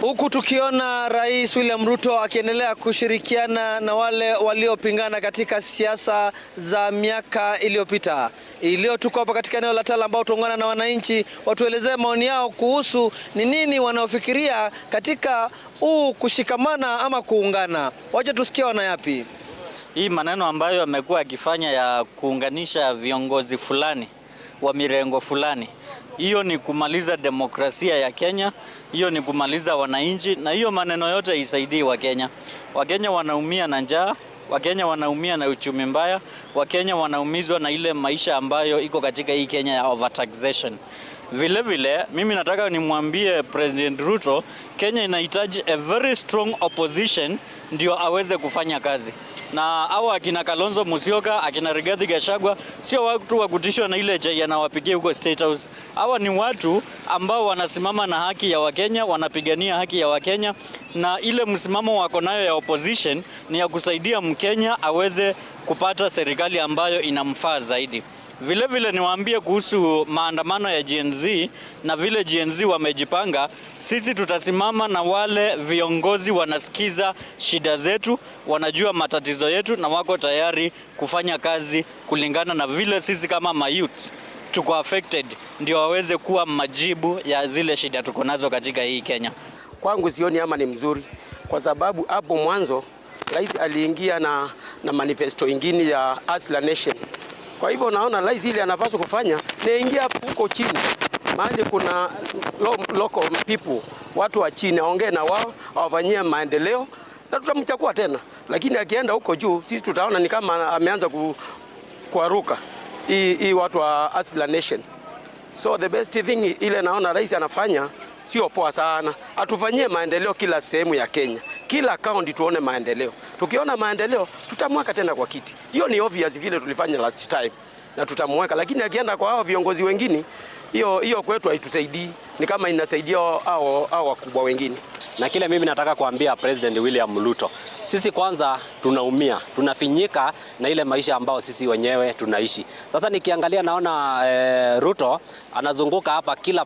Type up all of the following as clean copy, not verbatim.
Huku tukiona Rais William Ruto akiendelea kushirikiana na wale waliopingana katika siasa za miaka iliyopita. Leo tuko hapa katika eneo la Tala ambao tuungana na wananchi watuelezee maoni yao kuhusu ni nini wanaofikiria katika kushikamana ama kuungana. Wacha tusikie wana yapi. Hii maneno ambayo amekuwa akifanya ya kuunganisha viongozi fulani wa mirengo fulani, hiyo ni kumaliza demokrasia ya Kenya, hiyo ni kumaliza wananchi, na hiyo maneno yote isaidii Wakenya. Wakenya wanaumia na njaa, Wakenya wanaumia na uchumi mbaya, Wakenya wanaumizwa na ile maisha ambayo iko katika hii Kenya ya overtaxation. Vile vile mimi nataka nimwambie President Ruto, Kenya inahitaji a very strong opposition ndio aweze kufanya kazi. Na hawa akina Kalonzo Musyoka, akina Rigathi Gachagua sio watu wa kutishwa na ile chai anawapigia huko State House. Hawa ni watu ambao wanasimama na haki ya Wakenya, wanapigania haki ya Wakenya, na ile msimamo wako nayo ya opposition ni ya kusaidia Mkenya aweze kupata serikali ambayo inamfaa zaidi. Vile vile niwaambie kuhusu maandamano ya Gen Z na vile Gen Z wamejipanga. Sisi tutasimama na wale viongozi wanasikiza shida zetu, wanajua matatizo yetu na wako tayari kufanya kazi kulingana na vile sisi kama mayouths tuko affected, ndio waweze kuwa majibu ya zile shida tuko nazo katika hii Kenya. Kwangu sioni ama ni mzuri, kwa sababu hapo mwanzo rais aliingia na manifesto ingine ya Asla Nation. Kwa hivyo naona rais ile anapaswa kufanya ni ingia huko chini, mahali kuna local people, watu wa chini, aongee na wao, awafanyie maendeleo na tutamchagua tena. Lakini akienda huko juu, sisi tutaona ni kama ameanza kuaruka hii watu wa Asla Nation. So the best thing ile naona rais anafanya sio poa sana. Atufanyie maendeleo kila sehemu ya Kenya, kila county tuone maendeleo. Tukiona maendeleo tutamweka tena kwa kiti. Hiyo ni obvious vile tulifanya last time, na tutamweka. Lakini akienda kwa hao viongozi wengine, hiyo kwetu haitusaidii, ni kama inasaidia hao wakubwa wengine. Na kile mimi nataka kuambia President William Ruto, sisi kwanza tunaumia, tunafinyika na ile maisha ambao sisi wenyewe tunaishi. Sasa nikiangalia naona Ruto anazunguka hapa kila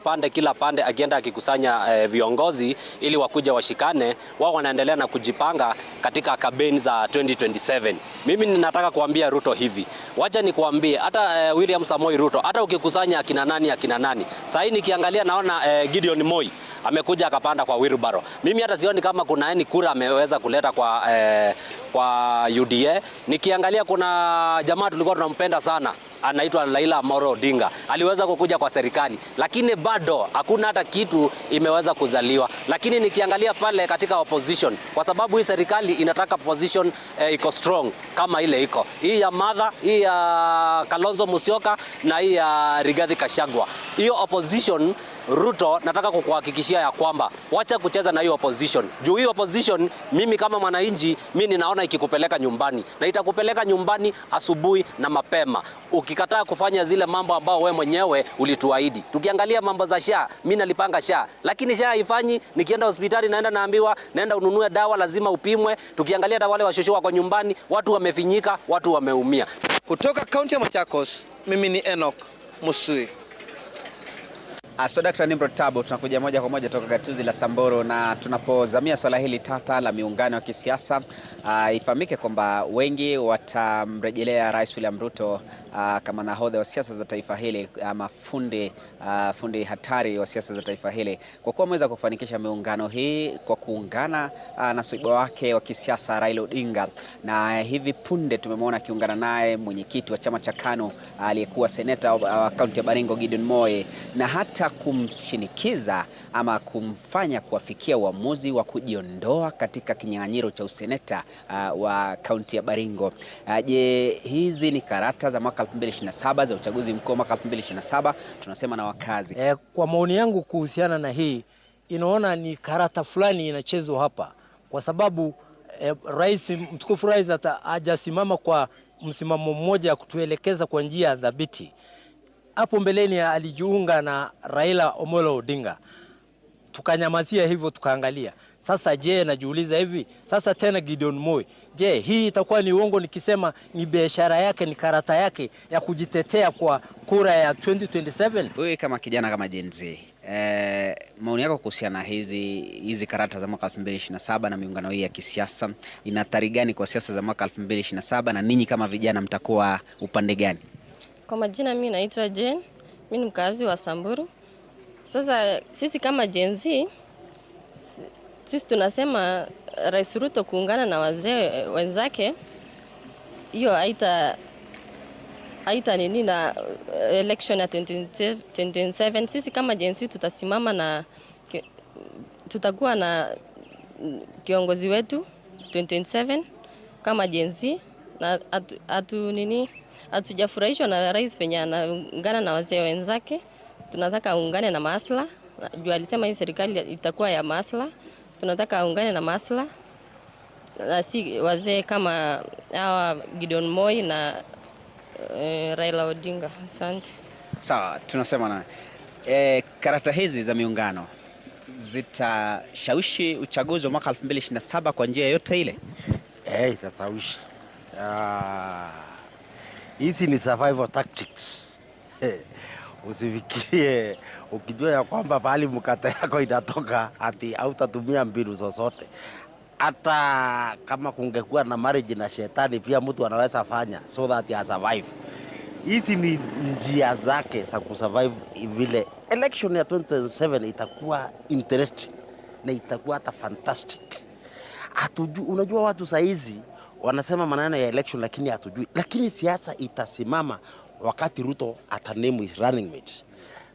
pande akienda akikusanya viongozi ili wakuja washikane, wao wanaendelea na kujipanga katika kampeni za 2027. Mimi ninataka kuambia Ruto hivi, wacha nikuambie hata William Samoei Ruto, hata ukikusanya akina nani. Sasa hii nikiangalia naona Gideon Moi amekuja akapanda kwa wheelbarrow. Mimi hata sioni kama kuna any kura ameweza kuleta kwa UDA. Nikiangalia kuna jamaa tulikuwa tunampenda sana, anaitwa Raila Amolo Odinga. Aliweza kukuja kwa serikali, lakini bado hakuna hata kitu imeweza kuzaliwa. Lakini nikiangalia pale katika opposition, kwa sababu hii serikali inataka position iko strong kama ile iko. Hii ya Martha, hii ya Kalonzo Musyoka na hii ya Rigathi Gachagua. Hiyo opposition Ruto nataka kukuhakikishia ya kwamba wacha kucheza na hiyo opposition. Juu hiyo opposition mimi kama mwananchi mimi ninaona ikikupeleka nyumbani, na itakupeleka nyumbani asubuhi na mapema ukikataa kufanya zile mambo ambao we mwenyewe ulituahidi. Tukiangalia mambo za SHA, mimi nalipanga SHA, lakini SHA haifanyi. Nikienda hospitali naambiwa nenda ununue dawa, lazima upimwe. Tukiangalia hata wale washosho wako nyumbani, watu wamefinyika, watu wameumia. Kutoka kaunti ya Machakos, mimi ni Enoch Musui. So Dr. Nimrod Tabo, tunakuja moja kwa moja toka gatuzi la Samburu, na tunapozamia swala hili tata la miungano ya kisiasa, ifahamike kwamba wengi watamrejelea Rais William Ruto kama nahodha wa siasa za taifa hili, ama fundi hatari wa siasa za taifa hili, kwa kuwa ameweza kufanikisha miungano hii kwa kuungana na swaiba wake wa kisiasa Raila Odinga, na hivi punde tumemwona akiungana naye mwenyekiti wa chama cha KANU aliyekuwa seneta wa kaunti ya Baringo Gideon Moi, na hata kumshinikiza ama kumfanya kuafikia uamuzi wa kujiondoa katika kinyang'anyiro cha useneta wa kaunti ya Baringo. Je, hizi ni karata za mwaka 2027 za uchaguzi mkuu mwaka 2027? Tunasema na wakazi. Kwa maoni yangu kuhusiana na hii, inaona ni karata fulani inachezwa hapa, kwa sababu rais mtukufu rais hajasimama kwa msimamo mmoja kutuelekeza kwa njia dhabiti. Hapo mbeleni alijiunga na Raila Amolo Odinga, tukanyamazia hivyo tukaangalia. Sasa je, najiuliza hivi sasa tena Gideon Moi, je, hii itakuwa ni uongo nikisema ni biashara yake, ni karata yake ya kujitetea kwa kura ya 2027? Wewe kama kijana, kama Gen Z, Maoni yako kuhusiana na hizi karata za mwaka 2027 na miungano hii ya kisiasa, ina athari gani kwa siasa za mwaka 2027 na ninyi kama vijana mtakuwa upande gani? Kwa majina mimi naitwa Jane, mimi ni mkazi wa Samburu. Sasa sisi kama Gen Z, sisi tunasema Rais Ruto kuungana na wazee wenzake, hiyo haita nini na election ya 2027. Sisi kama Gen Z tutasimama na tutakuwa na kiongozi wetu 2027 kama Gen Z, na hatujafurahishwa na rais venye anaungana na wazee wenzake. Tunataka aungane na masla. Juu alisema hii serikali itakuwa ya masla. Tunataka aungane na masla, na si wazee kama hawa Gideon Moi na Raila Odinga. Asante. Sawa, tunasema na karata hizi za miungano zitashawishi uchaguzi wa mwaka 2027 kwa njia yote ile? Itashawishi. Hizi ni survival tactics. Usifikirie ukijua ya kwamba pali mkate yako inatoka ati hautatumia mbinu zozote. Hata kama kungekuwa na marriage na shetani pia mtu anaweza fanya so that he survive. Hizi ni njia zake za kusurvive. Vile election ya 2027 itakuwa interesting na itakuwa hata fantastic. Unajua watu saizi wanasema maneno ya election lakini hatujui, lakini siasa itasimama wakati Ruto atanemu his running mate,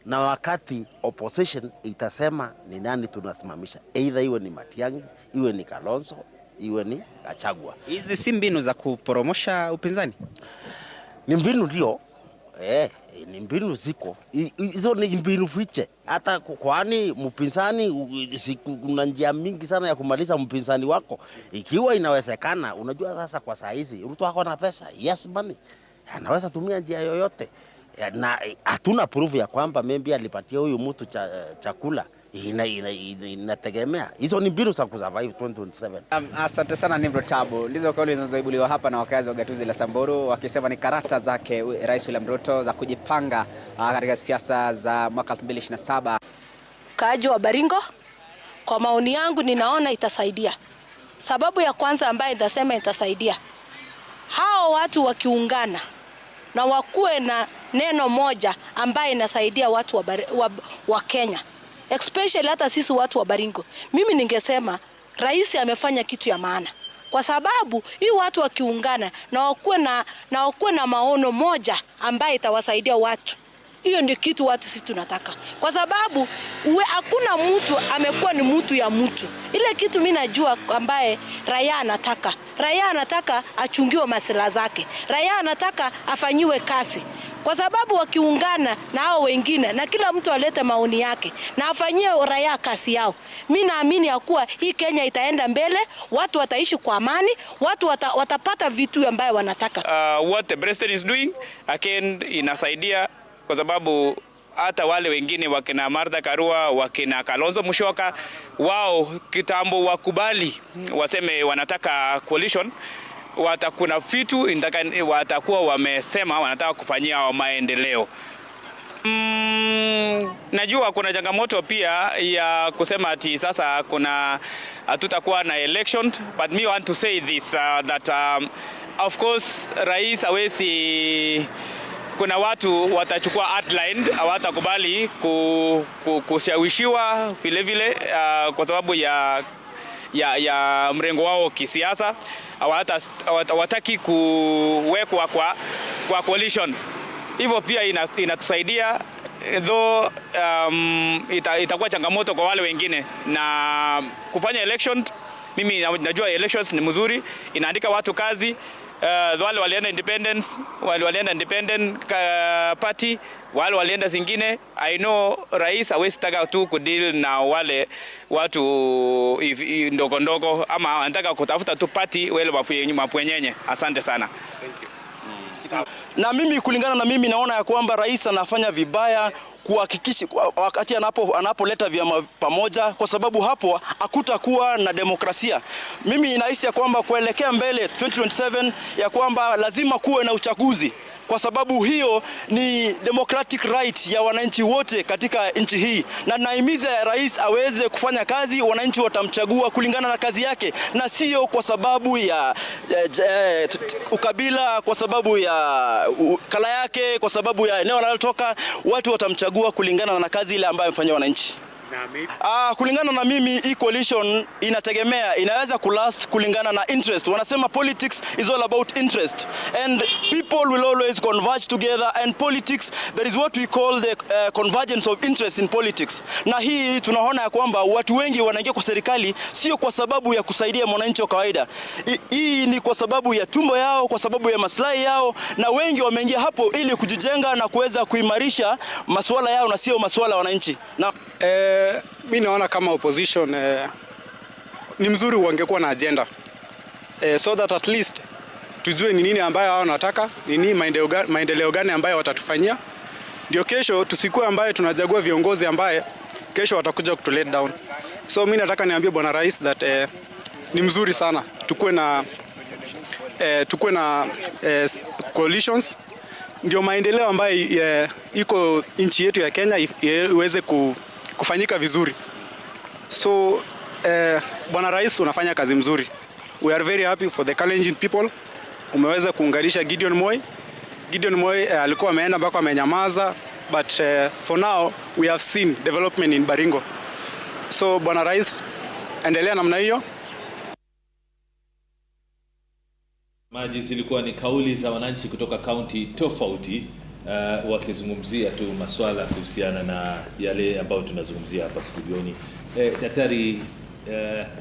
na wakati opposition itasema ni nani tunasimamisha, either iwe ni Matiang'i, iwe ni Kalonzo, iwe ni Gachagua. Hizi si mbinu za kuporomosha upinzani? Ni mbinu ndio. Ni mbinu ziko. Hizo ni mbinu fiche. Hata kwani mpinzani kuna njia mingi sana ya kumaliza mpinzani wako. Ikiwa inawezekana, unajua sasa kwa saa hizi Ruto ako na pesa, yes money. Anaweza tumia njia yoyote. Na hatuna proof ya kwamba maybe alipatia huyu mtu chakula. Inategemea. Hizo ni mbinu za kusurvive 2027. Asante sana Nimrod Tabo. Ndizo kauli zinazoibuliwa hapa na wakazi wa gatuzi la Samburu, wakisema ni karata zake Rais William Ruto za kujipanga katika siasa za mwaka 2027. Kaaji wa Baringo, kwa maoni yangu ninaona itasaidia. Sababu ya kwanza ambayo nitasema itasaidia, hao watu wakiungana na wakuwe na neno moja ambaye inasaidia watu wa Kenya, especially hata sisi watu wa Baringo. Mimi ningesema rais amefanya kitu ya maana, kwa sababu hii watu wakiungana na wakuwe na maono moja ambaye itawasaidia watu. Hiyo ndio kitu watu sisi tunataka, kwa sababu hakuna mtu amekuwa ni mtu ya mtu. Ile kitu mimi najua ambaye raia anataka achungiwe masuala zake, raia anataka afanyiwe kazi, kwa sababu wakiungana na hao wengine na kila mtu alete maoni yake na afanyie raia kazi yao, mimi naamini ya kuwa hii Kenya itaenda mbele, watu wataishi kwa amani, watu watapata vitu ambaye wanataka. What the president is doing again inasaidia, kwa sababu hata wale wengine wakina Martha Karua, wakina Kalonzo Musyoka, wao kitambo wakubali waseme wanataka coalition, watakuna vitu watakuwa wamesema wanataka kufanyia maendeleo. Najua kuna changamoto pia ya kusema ati sasa hatutakuwa na election, but me want to say this that of course rais hawezi, kuna watu watachukua outline, hawatakubali kushawishiwa vile kwa sababu ya mrengo wao kisiasa, hawataki kuwekwa kwa coalition. Hivyo pia inatusaidia, though itakuwa changamoto kwa wale wengine na kufanya election. Mimi najua elections ni mzuri, inaandika watu kazi. Wale walienda independent party, wale walienda zingine. I know rais hawezi taka tu kudeal na wale watu ndogo ndogo, ama anataka kutafuta tu party wale mapwenyenye. Asante sana. Thank you. Na mimi kulingana na mimi naona ya kwamba rais anafanya vibaya kuhakikisha wakati anapoleta vyama pamoja, kwa sababu hapo hakutakuwa na demokrasia. Mimi nahisi ya kwamba kuelekea mbele 2027 ya kwamba lazima kuwe na uchaguzi. kwa sababu hiyo ni democratic right ya wananchi wote katika nchi hii, na naimiza rais aweze kufanya kazi, wananchi watamchagua kulingana na kazi yake, na sio kwa sababu ya ukabila, kwa sababu ya kala yake, kwa sababu ya eneo analotoka. Watu watamchagua kulingana na kazi ile ambayo amefanyia wananchi. Kulingana na mimi, hii coalition inategemea, inaweza kulast kulingana na interest. Wanasema politics is all about interest, and people will always converge together, and politics, there is what we call the convergence of interest in politics. Na hii tunaona ya kwamba watu wengi wanaingia kwa serikali sio kwa sababu ya kusaidia mwananchi wa kawaida. Hii ni kwa sababu ya tumbo yao, kwa sababu ya maslahi yao, na wengi wameingia hapo ili kujijenga na kuweza kuimarisha masuala yao na sio masuala ya wananchi. Na mimi naona kama opposition ni mzuri wangekuwa na agenda so that at least tujue ni nini ambayo hao wanataka, ni nini maendeleo gani ambayo watatufanyia, ndio kesho tusikue ambaye tunachagua viongozi ambaye kesho watakuja kutu let down. So mimi nataka niambie bwana rais that ni mzuri sana tukue na coalitions, ndio maendeleo ambayo iko nchi yetu ya Kenya iweze kufanyika vizuri. So bwana rais unafanya kazi mzuri. We are very happy for the Kalenjin people. Umeweza kuunganisha Gideon Moi. Gideon Moi alikuwa ameenda mpaka amenyamaza, but for now we have seen development in Baringo. So bwana rais, endelea namna hiyo. Maji zilikuwa ni kauli za wananchi kutoka kaunti tofauti wakizungumzia tu masuala kuhusiana na yale ambayo tunazungumzia hapa studioni. Daktari,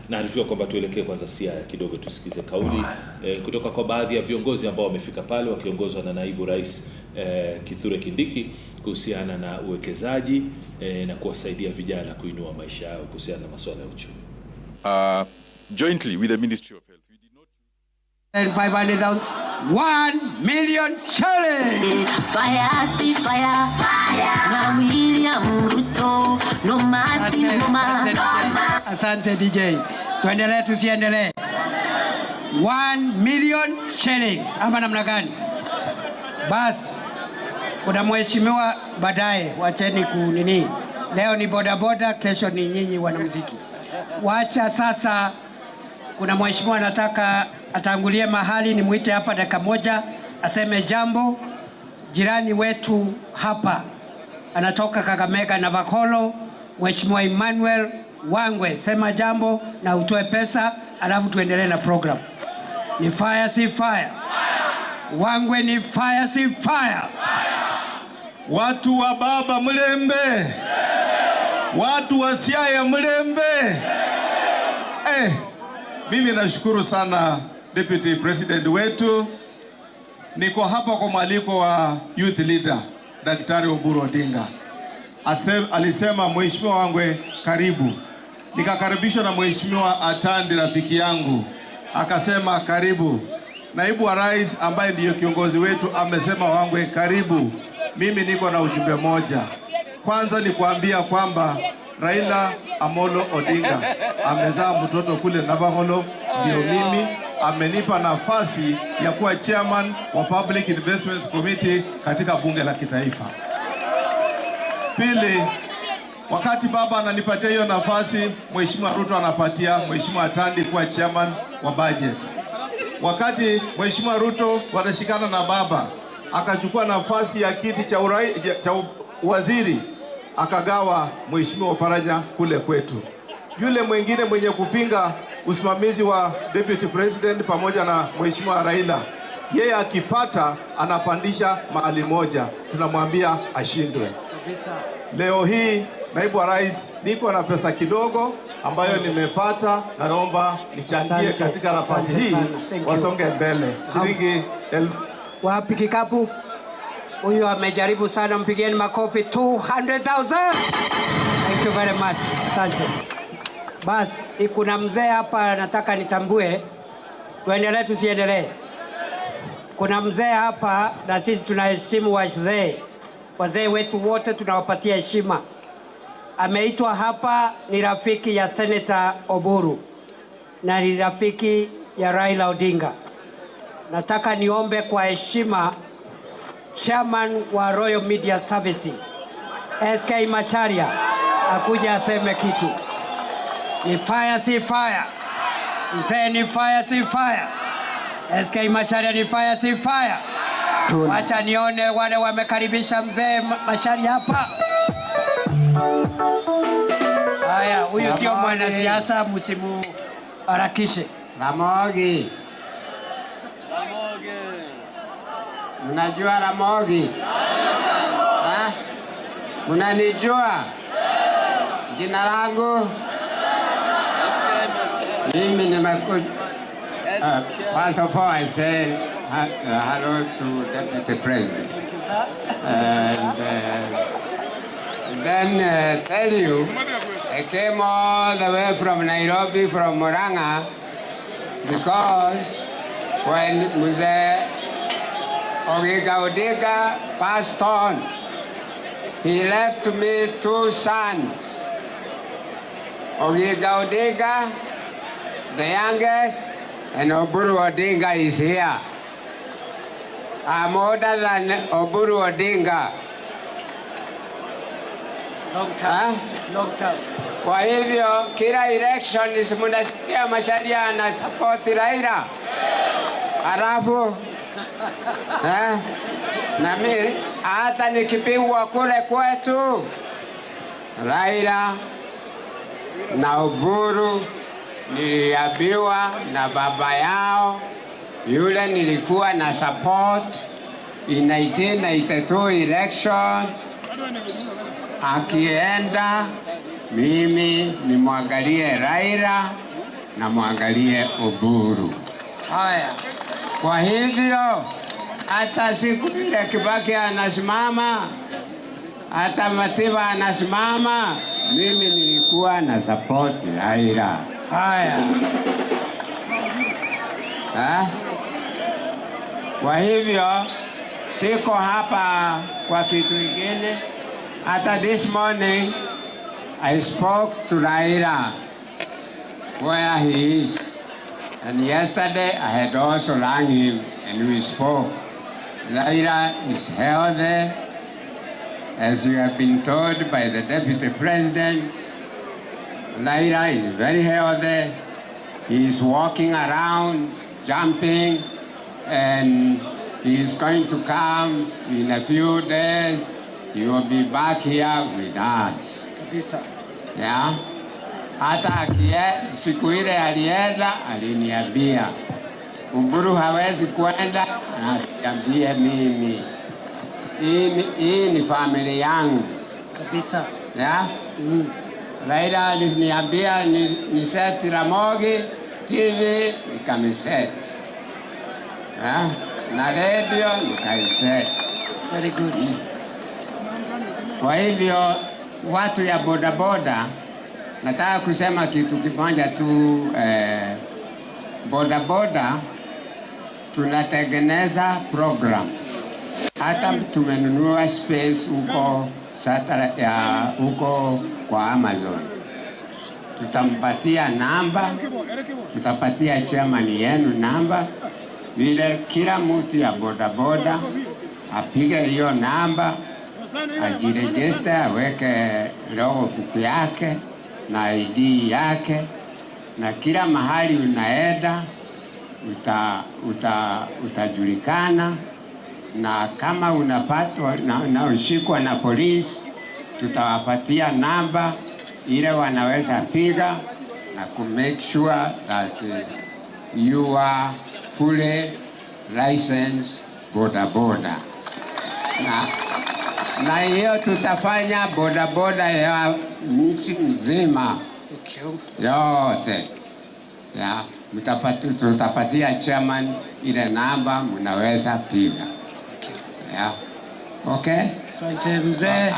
naarifiwa kwamba tuelekee kwanza Siaya kidogo tusikize kauli kutoka kwa baadhi ya viongozi ambao wamefika pale wakiongozwa na naibu rais Kithure Kindiki kuhusiana na uwekezaji na kuwasaidia vijana kuinua maisha yao kuhusiana na masuala ya uchumi. Jointly with the Ministry of Health, we did not 500,000 1 million challenge. Fire, see fire, fire. Na William Ruto, no mercy, no man. Asante DJ. Tuendelee tusiendelee. 1 million shillings. Ama namna gani? Bas. Kuna mheshimiwa baadaye, wacheni kunini. Leo ni bodaboda, kesho ni nyinyi wanamuziki. Wacha sasa, kuna mheshimiwa anataka atangulie mahali, ni muite hapa dakika moja aseme jambo. Jirani wetu hapa anatoka Kakamega na Vakolo, mheshimiwa Emmanuel Wangwe, sema jambo na utoe pesa, alafu tuendelee na program. Ni fire si fire? Wangwe ni fire si fire? Watu wa baba mlembe, watu wa Siaya mlembe. Mimi nashukuru sana Deputy President wetu. Niko hapa kwa mwaliko wa youth leader Daktari Oburu Odinga. Alisema mheshimiwa Wangwe karibu. Nikakaribishwa na mheshimiwa Atandi rafiki yangu. Akasema karibu. Naibu wa rais ambaye ndiyo kiongozi wetu amesema Wangwe karibu. Mimi niko na ujumbe moja. Kwanza ni kuambia kwamba Raila Amolo Odinga amezaa mtoto kule Navakholo, ndio mimi amenipa nafasi ya kuwa chairman wa Public Investments Committee katika bunge la kitaifa. Pili, wakati baba ananipatia hiyo nafasi, Mheshimiwa Ruto anapatia Mheshimiwa Atandi kuwa chairman wa budget. Wakati Mheshimiwa Ruto wanashikana na baba, akachukua nafasi ya kiti cha waziri, akagawa Mheshimiwa Oparanya kule kwetu. Yule mwingine mwenye kupinga usimamizi wa Deputy President pamoja na Mheshimiwa Raila, yeye akipata anapandisha mahali moja, tunamwambia ashindwe. Leo hii naibu wa rais, niko na pesa kidogo ambayo nimepata, na naomba nichangie katika nafasi hii wasonge mbele. Shilingi 1000. Wapi kikapu? Huyu amejaribu sana, mpigieni makofi. 200,000. Thank you very much. Asante. Basi, kuna mzee hapa nataka nitambue. Tuendelee tusiendelee? Kuna mzee hapa na sisi tunaheshimu wazee. Wazee wetu wote tunawapatia heshima. Ameitwa hapa, ni rafiki ya Senator Oburu na ni rafiki ya Raila Odinga. Nataka niombe kwa heshima chairman wa Royal Media Services SK Macharia akuja aseme kitu. Ni fire si fire. Mzee ni fire si fire. SK Macharia ni fire si fire. Wacha nione wale wamekaribisha mzee Macharia hapa. Haya, huyu sio mwanasiasa, msimu harakishe. Ramogi. Mnajua Ramogi? Ha? Mnanijua? Jina langu? Mimi nimekuja. First of all, I say hello to Deputy President. And then tell you, I came all the way from Nairobi, from Murang'a, because when Mzee Oginga Odinga passed on, he left me 2 sons. Oginga Odinga, the youngest, and Oburu Odinga is here. I'm older than Oburu Odinga. Long time. Long time. Kwa hivyo kila elections mnasikia Macharia ana support Raila. Halafu na mimi hata nikipigwa kule kwetu Raila na Oburu niliambiwa na baba yao yule nilikuwa na support in 1992 election, akienda mimi nimwangalie Raila na mwangalie Oburu. Haya. Kwa hivyo hata siku ile Kibaki anasimama, hata Matiba anasimama, mimi nilikuwa na support Raila. Haya. Kwa hivyo siko hapa kwa kitu kingine. Hata this morning I spoke to Raila where he is. And yesterday I had also rang him and we spoke. Raila is healthy, as you have been told by the Deputy President. Raila is very healthy. He is walking around, jumping, and he is going to come in a few days. He will be back here with us. Yeah. Hata siku ile alienda aliniambia Oburu hawezi kwenda, ananiambia mimi hii ni familia yangu kabisa. Yeah. Raila aliniambia ni set Ramogi TV nikamiset. Yeah. Na radio nikaiset. Very good. Kwa hivyo watu ya bodaboda, nataka kusema kitu kimoja tu. Bodaboda tunatengeneza program, hata tumenunua space huko kwa Amazon. Tutampatia namba, tutapatia chairman yenu namba, vile kila mtu ya bodaboda apige hiyo namba, ajirejiste, aweke logo buku yake na ID yake, na kila mahali unaenda utajulikana, na kama unapatwa na ushikwa na polisi, tutawapatia namba ile wanaweza piga na ku make sure that you are fully licensed bodaboda. Na hiyo tutafanya bodaboda ya nchi nzima yote. Ya, tutapatia chairman ile namba mnaweza piga. Ya. Okay? Asante mzee.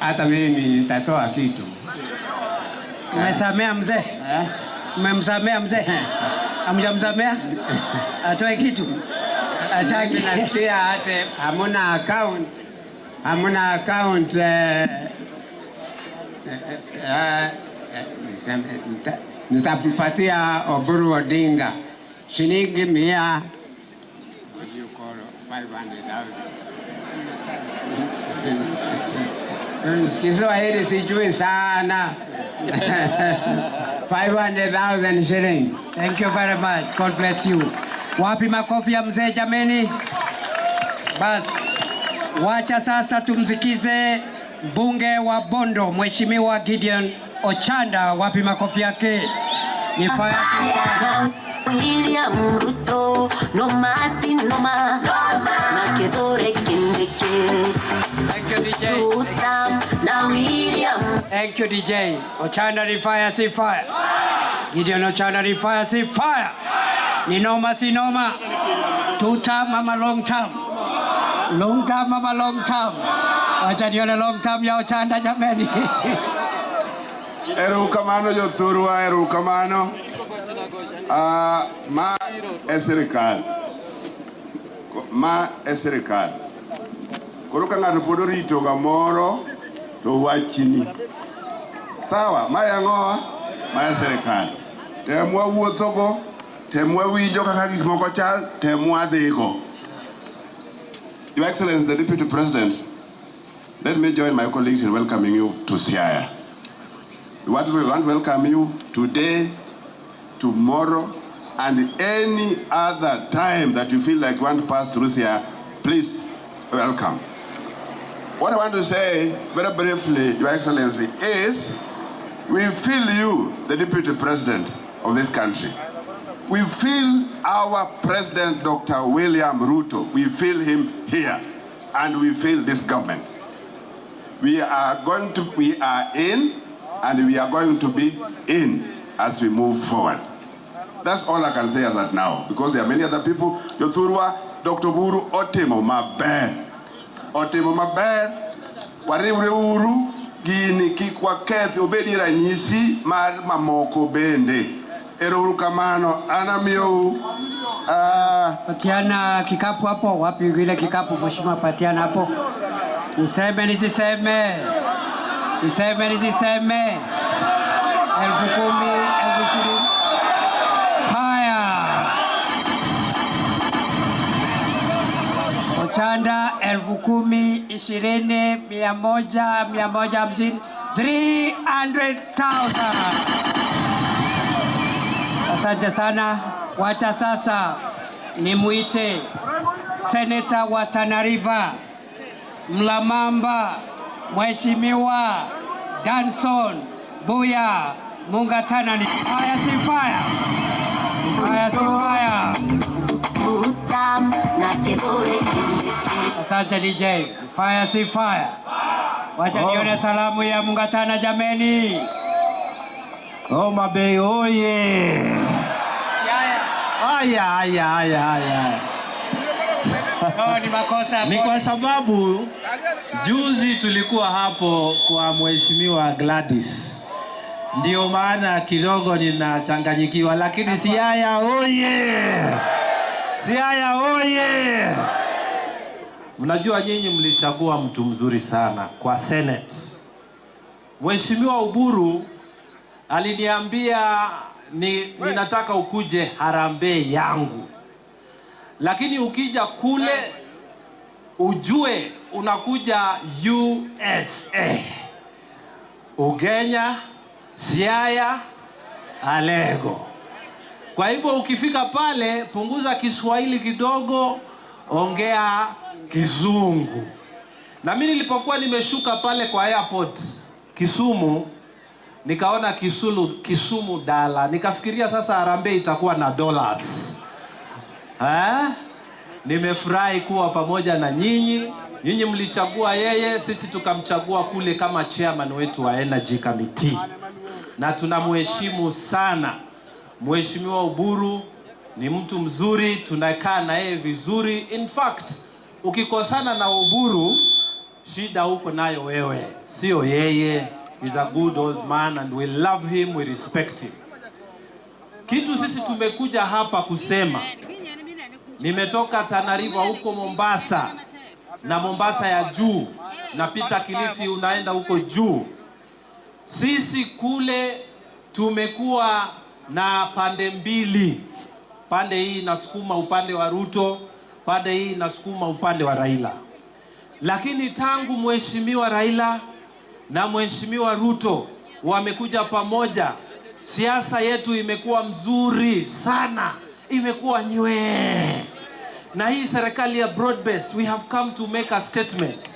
Hata mimi nitatoa kitu. Umesamea mzee? Umemsamea mzee? Hamjamsamea? Atoe kitu. Ataki. Nasikia hata hamuna account nitampatia Oburu Odinga shilingi 100. 500,000. Kiswahili sijui sana. 500,000 shillings. Thank you very much. God bless you. Wapi makofi ya mzee jameni? Bas, wacha sasa tumsikize mbunge wa Bondo, Mheshimiwa Gideon Ochanda. Wapi makofi yake? Ni fire. William Ruto, no masi no ma, na kedore kindeke. Thank you, DJ. Tutam na William. Thank you, DJ. Ochanda ni fire, si fire. Gideon Ochanda ni fire, si fire. Ni noma, si noma. Two term ama long term. Long term ama long term. Wacha nione long term ya Ochanda jameni. Erukamano Jothurwa, erukamano. Ma esirikal. Ma esirikal. Koro ka ng'ato pod orito gamoro to wachni. Sawa, ma yang'owa, ma esirikal. Temwa wuothogo, temwa winjo kaka gik moko chal, temwa dhigo. Your Excellency, the Deputy President, let me join my colleagues in welcoming you to Siaya. We want to welcome you today, tomorrow, and any other time that you feel like you want to pass through here, please welcome. What I want to say very briefly, Your Excellency, is we feel you, the Deputy President of this country. We feel our President, Dr. William Ruto. We feel him here, and we feel this government. We are in, and we are going to be in as we move forward. That's all I can say as at now, because there are many other people. Jothurwa, Dr. Buru, otimo maber. Otimo maber, wariwre uru, gini kikwa kethi, obedi ranyisi mar mamoko bende. Ero kamano, anamiyo. Patiana kikapu hapo, wapi vile kikapu mheshimiwa patiana hapo. Niseme nisiseme. Niseme nisiseme. 10,000, 20,000. Haya. Ochanda 10,000, 20, 100, 150, 300,000. Asante sana. Wacha sasa nimuite Senator wa Tana River Mlamamba, Mheshimiwa Danson Buya Mungatana. Ni fire, si fire. Fire, si fire. Asante DJ. Fire, si fire. Wacha nione salamu ya Mungatana jameni. Homa Bay oye! Aya. Ni makosa. Ni kwa sababu juzi tulikuwa hapo kwa Mheshimiwa Gladys. Ndio maana kidogo ninachanganyikiwa, lakini Siaya oye! Siaya oye! Mnajua nyinyi mlichagua mtu mzuri sana kwa Senate. Mheshimiwa Uburu aliniambia ninataka ukuje harambee yangu, lakini ukija kule ujue unakuja USA, Ugenya, Siaya, Alego. Kwa hivyo ukifika pale punguza Kiswahili kidogo, ongea Kizungu. Na mimi nilipokuwa nimeshuka pale kwa airport Kisumu, nikaona Kisumu dala, nikafikiria sasa harambee itakuwa na dollars. Nimefurahi kuwa pamoja na nyinyi. Nyinyi mlichagua yeye, sisi tukamchagua kule kama chairman wetu wa Energy Committee. Na tunamheshimu sana. Mheshimiwa Uburu ni mtu mzuri, tunakaa na yeye vizuri. In fact, ukikosana na Uburu, shida huko nayo wewe, sio yeye. He's a good old man and we love him, we respect him. Kitu sisi tumekuja hapa kusema, nimetoka Tana River huko Mombasa, na Mombasa ya juu, na pita Kilifi unaenda huko juu. Sisi kule tumekuwa na pande mbili. Pande hii nasukuma upande wa Ruto, pande hii inasukuma upande wa Raila. Lakini tangu Mheshimiwa Raila na Mheshimiwa Ruto wamekuja pamoja, siasa yetu imekuwa mzuri sana, imekuwa nywe. Na hii serikali ya broad based, we have come to make a statement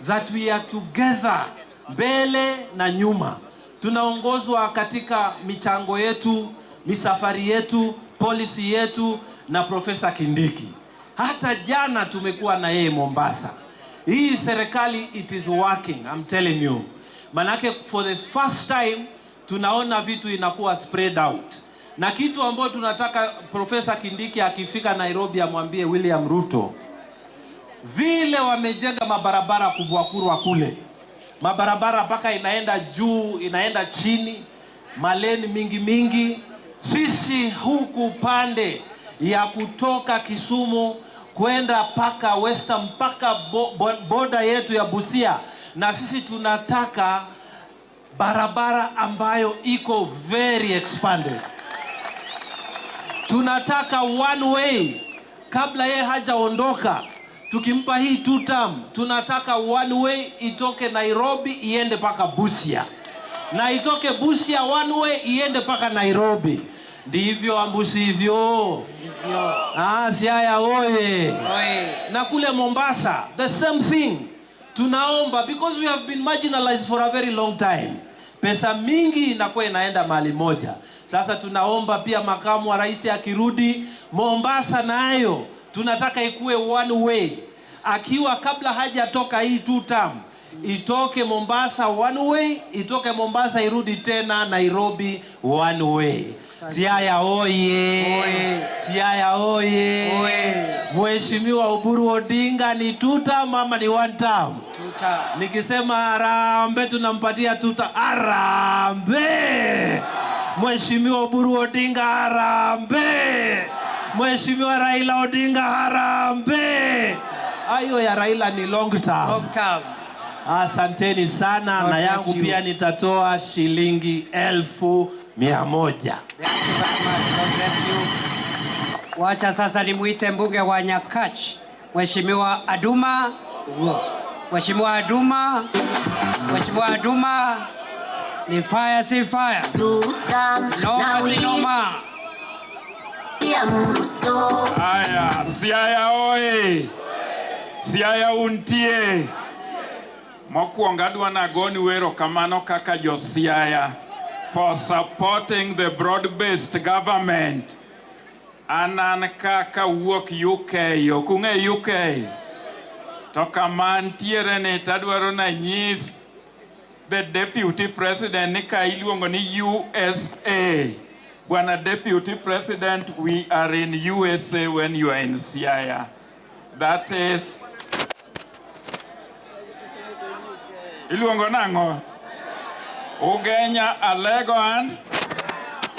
that we are together, mbele na nyuma. Tunaongozwa katika michango yetu, misafari yetu, policy yetu na Profesa Kindiki. Hata jana tumekuwa na yeye Mombasa. Hii serikali, it is working, I'm telling you. Manake for the first time tunaona vitu inakuwa spread out. Na kitu ambacho tunataka Profesa Kindiki akifika Nairobi amwambie William Ruto, vile wamejenga mabarabara kubwa kurwa kule, mabarabara mpaka inaenda juu, inaenda chini, maleni mingi mingi. Sisi huku pande ya kutoka Kisumu kwenda paka Western, mpaka boda yetu ya Busia, na sisi tunataka barabara ambayo iko very expanded. Tunataka one way. Kabla yeye hajaondoka, tukimpa hii 2 term, tunataka one way itoke Nairobi iende paka Busia, na itoke Busia one way iende paka Nairobi. Ndivyo ambusi hivyo. Siaya oye. Na kule Mombasa the same thing. Tunaomba, because we have been marginalized for a very long time, pesa mingi inakuwa inaenda mahali moja. Sasa tunaomba pia makamu wa rais akirudi Mombasa nayo tunataka ikuwe one way. Akiwa kabla hajatoka hii 2 term, itoke Mombasa one way, itoke Mombasa irudi tena Nairobi one way. Siaya oye. Siaya oye. Mheshimiwa Oburu Odinga ni 2 term ama ni 1 term? 2 term. Nikisema Harambee tunampatia 2 term. Harambee. Mheshimiwa Oburu Odinga harambee. Mheshimiwa Raila Odinga harambee. Hayo ya Raila ni long term. Long term. Asanteni sana. Na yangu pia nitatoa shilingi 1,100. Wacha sasa nimuite mbunge wa Nyakach, Mheshimiwa Aduma. Mheshimiwa Aduma. Mheshimiwa Aduma. Ni fire si fire. Noma si noma. Aya, Siaya oye. Siaya untie. Mokwongo adwa nagoni wero kamano kaka jo Siaya for supporting the broad-based government. Anan kaka wuok UK, okung'e UK. To kamantiere ni tadwaro na nyis the deputy president nika iluongo ni USA. Bwana deputy president, we are in USA when you are in Siaya. That is iluongo nango Ugenya Alego and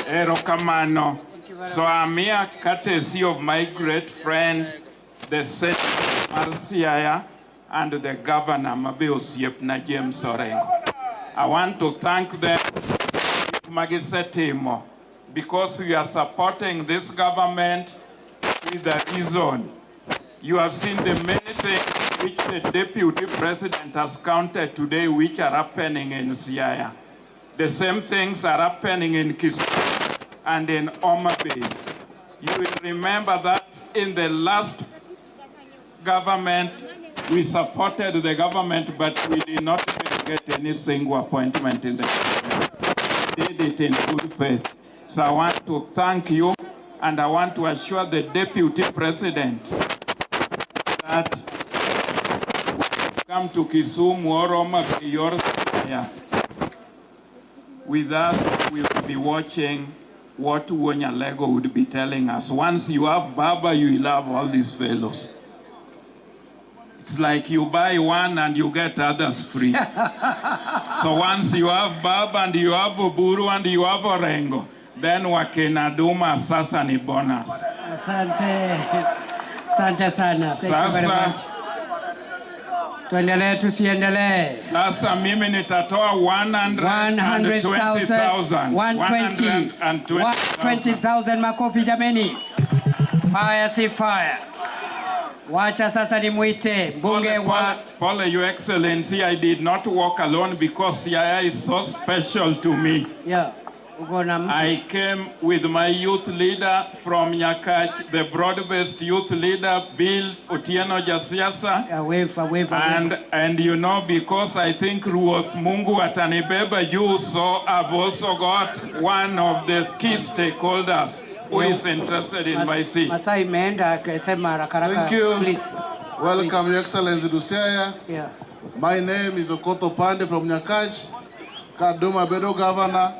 Erokamano. So I'm here courtesy of my great friend, the Senator Marciaya, and the Governor Mabeosiepna James Orengo. I want to thank them, Magisetimo, because we are supporting this government with a reason. You have seen the many things which the Deputy President has counted today which are happening in Siaya. The same things are happening in Kisumu and in Homa Bay. You will remember that in the last government, we supported the government, but we did not get any single appointment in the government. We did it in good faith. So I want to thank you, and I want to assure the Deputy President that come to Kisumu or Homa Bay or Siaya. With us, we will be watching what Wonyalego would be telling us. Once you have Baba, you will have all these fellows. It's like you buy one and you get others free. So once you have Baba and you have Oburu and you have Orengo, then Wakena Duma sasa ni bonus. Asante. Asante sana. Thank you very much. Tuendelee tusiendelee. Sasa mimi nitatoa 120,000. 120,000 makofi jameni. Fire si fire. Wacha sasa nimuite mbunge wa Pole, Your Excellency, I did not walk alone because Siaya is so special to me. Yeah. I came with my youth leader from Nyakach, the broad-based youth leader, Bill Otieno Jasiasa. And you know, because I think Ruoth Mungu atanibeba juu, so I've also got one of the key stakeholders who is interested in my seat. Masai Menda, Thank you. Please. Welcome, Your Excellency Lusiaya. Yeah. My name is Okoto Pande from Nyakach, Kaduma Bedo Governor.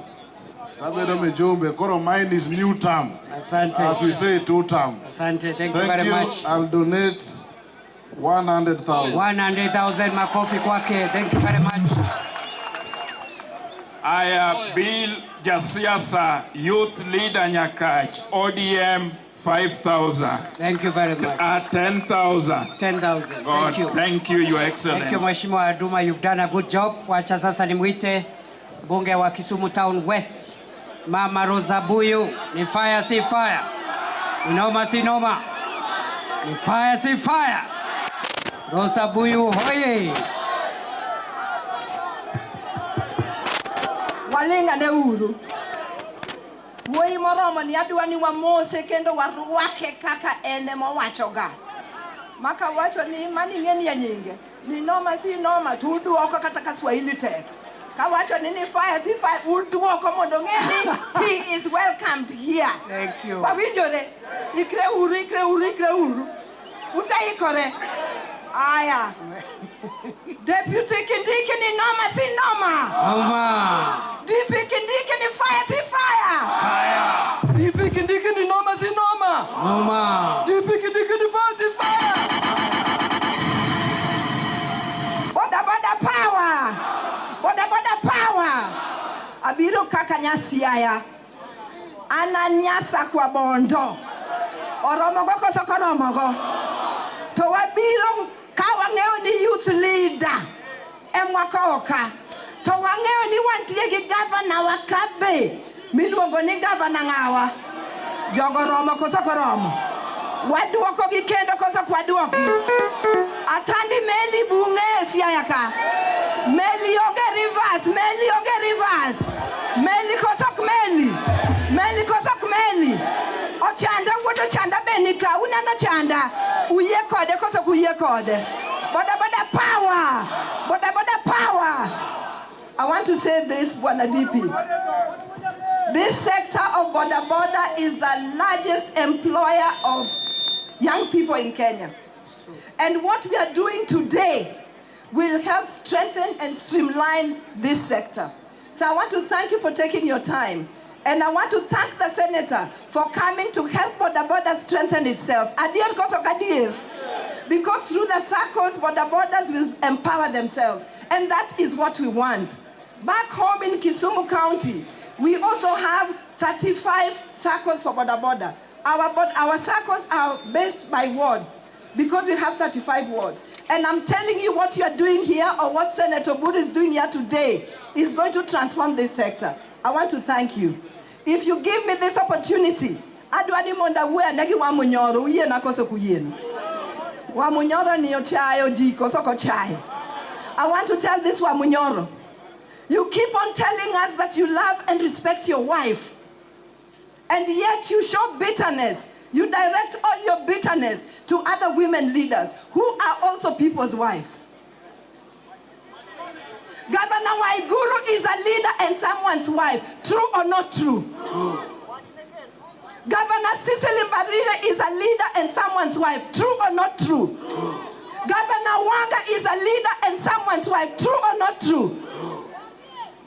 Abedo Mejombe. Koro mine is new term. Asante. As we say, 2 term. Asante. Thank you very much. I'll donate 100,000. 100,000 makofi kwake. Thank you very much. I am Bill Jasiasa, youth leader Nyakach, ODM 5,000. Thank you very much. 10,000. 10,000. Thank you. Thank you, Your Excellency. Thank you, Mheshimiwa Aduma. You've done a good job. Wacha sasa nimwite mbunge wa Kisumu Town West, Mama Rosa Buyu. Ni fire si fire. Ni noma si noma. Ni fire si fire. Rosa Buyu hoye. Walinga ne uru. Woi moromo ni adwa ni wamose kendo warwake kaka ene mowachoga. Maka wacho ni mani ngeni ya nyinge. Ni noma si noma tuduoko kata Kiswahili tek. Kawacho nini fire si fire uduoko mondo ngeni he is welcomed here. Thank you. Wawinjore ikre uru. Usaikore. Aya. Deputy Kindiki ni noma si noma. Noma. DP Kindiki ni fire si fire. Fire. DP Kindiki ni noma si noma. Noma. DP Kindiki ni fire si fire. Boda power. Boda power. Abiro kaka Nyasiaya. Ananyasa kwa bondo. Oromogo koso koromogo. To wabiro kawangeo ni youth leader. Emwakoka. To wangeo ni wantie gi governor wakabe. Miluongo ni governor ngawa. Jogo romo koso koromo. Waduoko gi kendo koso kwaduoki. Atandi meli bunge Siaya ka. Meli oge reverse. Meli kosok meli. Ochanda wodo chanda benika. Unano chanda. Uye kode kosok uye kode. Boda power. Boda power. I want to say this, Bwana DP. This sector of boda is the largest employer of young people in Kenya. And what we are doing today will help strengthen and streamline this sector. So I want to thank you for taking your time. And I want to thank the senator for coming to help boda strengthen itself. Adir koso kadir. Because through the circles, bodas will empower themselves. And that is what we want. Back home in Kisumu County, we also have 35 circles for boda. Our circles are based by wards because we have 35 wards. And I'm telling you what you are doing here or what Senator Buru is doing here today is going to transform this sector. I want to thank you. If you give me this opportunity, adwani monda uwe negi wamunyoro uye na koso kuyenu. Wamunyoro ni ochayo jiko soko chai. I want to tell this Wamunyoro. You keep on telling us that you love and respect your wife. And yet you show bitterness. You direct all your bitterness to other women leaders who are also people's wives. Governor Waiguru is a leader and someone's wife. True or not true? True. Governor Cicely Mbarire is a leader and someone's wife. True or not true? True. Governor Wanga is a leader and someone's wife. True or not true? True.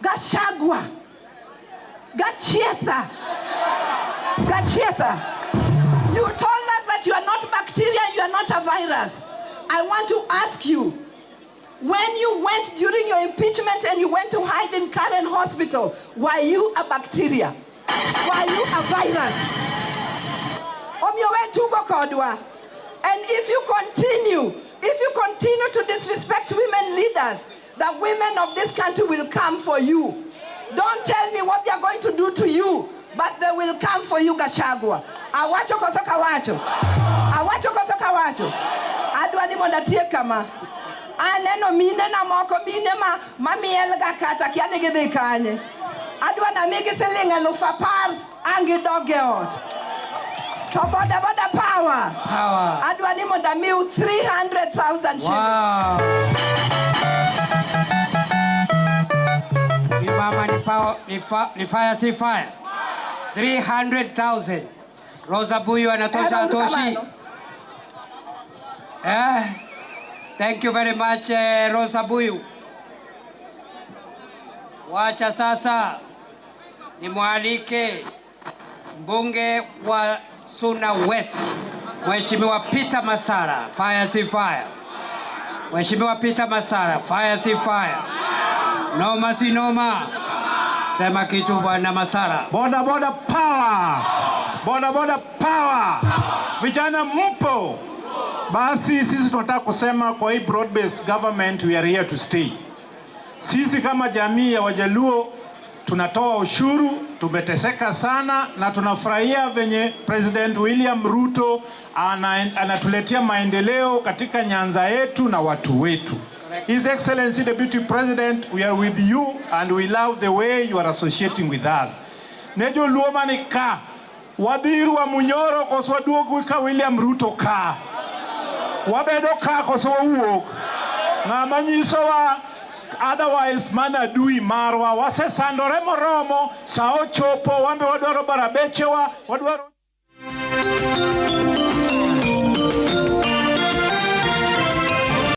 Gachagua. Gachietha. You told us that you are not bacteria, you are not a virus. I want to ask you, when you went during your impeachment and you went to hide in Karen Hospital, were you a bacteria? Were you a virus? And if you continue to disrespect women leaders, the women of this country will come for you. Don't tell me what they are going to do to you, but they will come for you, Gachagua. Awacho koso kawacho. Awacho koso kawacho. Adwa ni mondo atie kama. Aneno mine na moko mine ma miel ga kata kia ni gidhi kanye. Adwa na migi siling 10,000 angi doge ot. To boda power. Adwa ni mondo miu 300,000 shillings. Wow. Ni mama ni fire si fire. 300,000. Rosa Buyu anatosha atoshi. Thank you very much Rosa Buyu. Wacha sasa nimwalike mbunge wa Suna West, Mheshimiwa Peter Masara, fire si fire. Mheshimiwa Peter Masara, fire si fire. Noma si noma. Sema kitu bwana Masara. Boda power. Boda power. Vijana mpo. Basi sisi tunataka kusema kwa hii broad based government we are here to stay. Sisi kama jamii ya Wajaluo tunatoa ushuru, tumeteseka sana na tunafurahia venye President William Ruto anatuletea maendeleo katika Nyanza yetu na watu wetu. His Excellency Deputy President, we are with you and we love the way you are associating with us. Nejo luomani ka, wadhiru wa Munyoro koso waduogu ka William Ruto ka. Wabedo ka koso wauok. Ng'ama nyiso wa otherwise mana dui marwa wase sandore moromo sao chopo wambe wadwaro barabechewa wadwaro